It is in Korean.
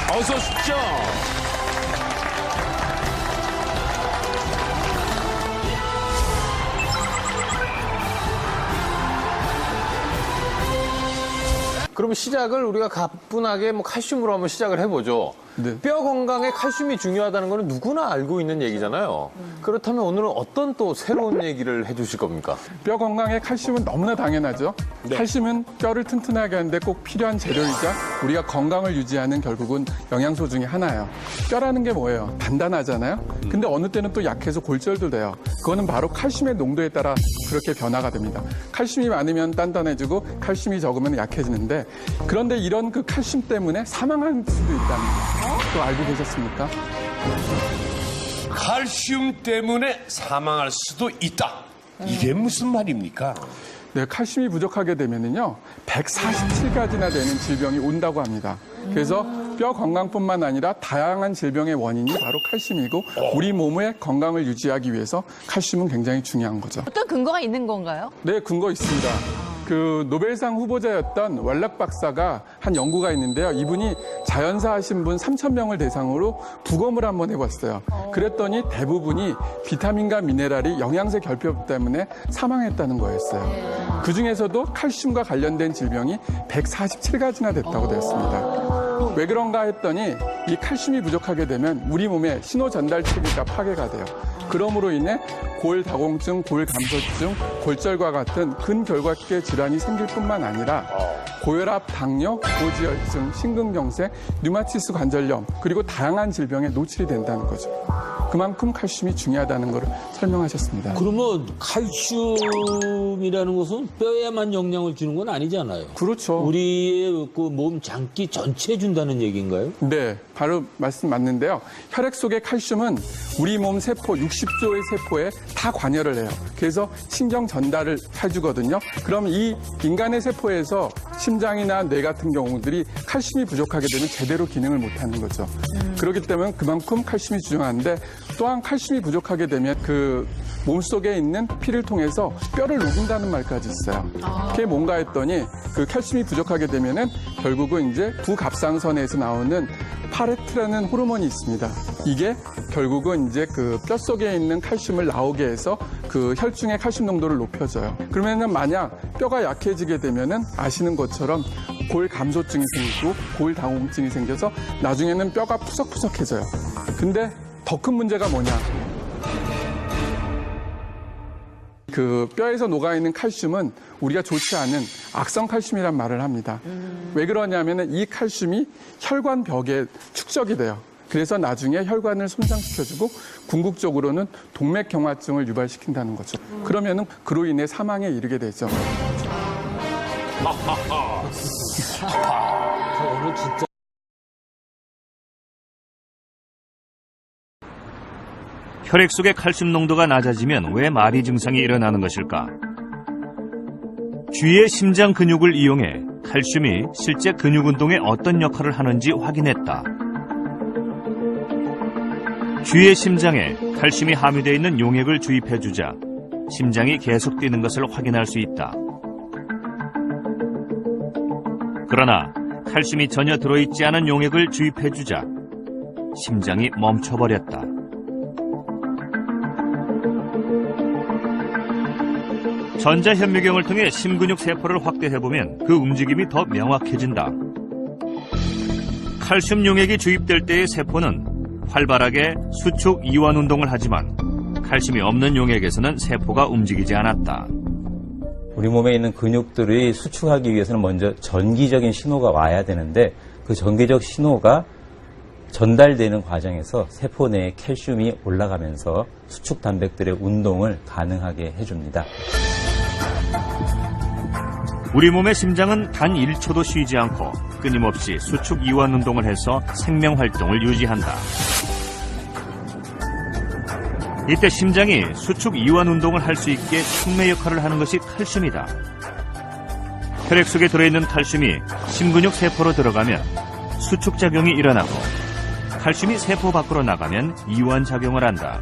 어서 오십시오. 그러면 시작을 우리가 가뿐하게 칼슘으로 한번 시작을 해보죠. 네. 뼈 건강에 칼슘이 중요하다는 거는 누구나 알고 있는 얘기잖아요. 그렇다면 오늘은 어떤 또 새로운 얘기를 해주실 겁니까? 뼈 건강에 칼슘은 너무나 당연하죠. 칼슘은 뼈를 튼튼하게 하는데 꼭 필요한 재료이자 우리가 건강을 유지하는 결국은 영양소 중에 하나예요. 뼈라는 게 뭐예요? 단단하잖아요. 근데 어느 때는 또 약해서 골절도 돼요. 그거는 바로 칼슘의 농도에 따라 그렇게 변화가 됩니다. 칼슘이 많으면 단단해지고 칼슘이 적으면 약해지는데 그런데 이런 그 칼슘 때문에 사망할 수도 있다는 거. 또 알고 계셨습니까? 칼슘 때문에 사망할 수도 있다. 이게 무슨 말입니까? 네, 칼슘이 부족하게 되면은요, 147가지나 되는 질병이 온다고 합니다. 그래서 뼈 건강뿐만 아니라 다양한 질병의 원인이 바로 칼슘이고 우리 몸의 건강을 유지하기 위해서 칼슘은 굉장히 중요한 거죠. 어떤 근거가 있는 건가요? 네, 근거 있습니다. 그 노벨상 후보자였던 왈락 박사가 한 연구가 있는데요. 이분이 자연사 하신 분 3,000명을 대상으로 부검을 한번 해봤어요. 그랬더니 대부분이 비타민과 미네랄이 영양소 결핍 때문에 사망했다는 거였어요. 그중에서도 칼슘과 관련된 질병이 147가지나 됐다고 되었습니다. 왜 그런가 했더니 이 칼슘이 부족하게 되면 우리 몸의 신호 전달 체계가 파괴가 돼요. 그러므로 인해 골다공증, 골감소증, 골절과 같은 근결각계 질환이 생길 뿐만 아니라 고혈압, 당뇨, 고지혈증, 심근경색, 류마티스 관절염 그리고 다양한 질병에 노출이 된다는 거죠. 그만큼 칼슘이 중요하다는 것을 설명하셨습니다. 그러면 칼슘이라는 것은 뼈에만 영향을 주는 건 아니잖아요. 그렇죠. 우리의 그 몸 장기 전체에 준다는 얘기인가요? 네, 바로 말씀 맞는데요. 혈액 속의 칼슘은 우리 몸 세포 60조의 세포에 다 관여를 해요. 그래서 신경 전달을 해주거든요. 그럼 이 인간의 세포에서 심장이나 뇌 같은 경우들이 칼슘이 부족하게 되면 제대로 기능을 못하는 거죠. 그렇기 때문에 그만큼 칼슘이 중요한데 또한 칼슘이 부족하게 되면 그 몸속에 있는 피를 통해서 뼈를 녹인다는 말까지 있어요. 그게 뭔가 했더니 그 칼슘이 부족하게 되면은 결국은 이제 부갑상선에서 나오는 파레트라는 호르몬이 있습니다. 이게 결국은 이제 그 뼈 속에 있는 칼슘을 나오게 해서 그 혈중의 칼슘 농도를 높여줘요. 그러면은 만약 뼈가 약해지게 되면은 아시는 것처럼 골 감소증이 생기고 골 다공증이 생겨서 나중에는 뼈가 푸석푸석해져요. 근데 더 큰 문제가 뭐냐? 그 뼈에서 녹아있는 칼슘은 우리가 좋지 않은 악성 칼슘이란 말을 합니다. 왜 그러냐면은 이 칼슘이 혈관 벽에 축적이 돼요. 그래서 나중에 혈관을 손상시켜주고 궁극적으로는 동맥경화증을 유발시킨다는 거죠. 그러면은 그로 인해 사망에 이르게 되죠. 오늘 진짜 혈액 속의 칼슘 농도가 낮아지면 왜 마비 증상이 일어나는 것일까? 쥐의 심장 근육을 이용해 칼슘이 실제 근육 운동에 어떤 역할을 하는지 확인했다. 쥐의 심장에 칼슘이 함유되어 있는 용액을 주입해주자 심장이 계속 뛰는 것을 확인할 수 있다. 그러나 칼슘이 전혀 들어있지 않은 용액을 주입해주자 심장이 멈춰버렸다. 전자현미경을 통해 심근육 세포를 확대해보면 그 움직임이 더 명확해진다. 칼슘 용액이 주입될 때의 세포는 활발하게 수축 이완 운동을 하지만 칼슘이 없는 용액에서는 세포가 움직이지 않았다. 우리 몸에 있는 근육들이 수축하기 위해서는 먼저 전기적인 신호가 와야 되는데 그 전기적 신호가 전달되는 과정에서 세포 내에 칼슘이 올라가면서 수축 단백들의 운동을 가능하게 해줍니다. 우리 몸의 심장은 단 1초도 쉬지 않고 끊임없이 수축 이완 운동을 해서 생명 활동을 유지한다. 이때 심장이 수축 이완 운동을 할 수 있게 촉매 역할을 하는 것이 칼슘이다. 혈액 속에 들어있는 칼슘이 심근육 세포로 들어가면 수축 작용이 일어나고 칼슘이 세포 밖으로 나가면 이완 작용을 한다.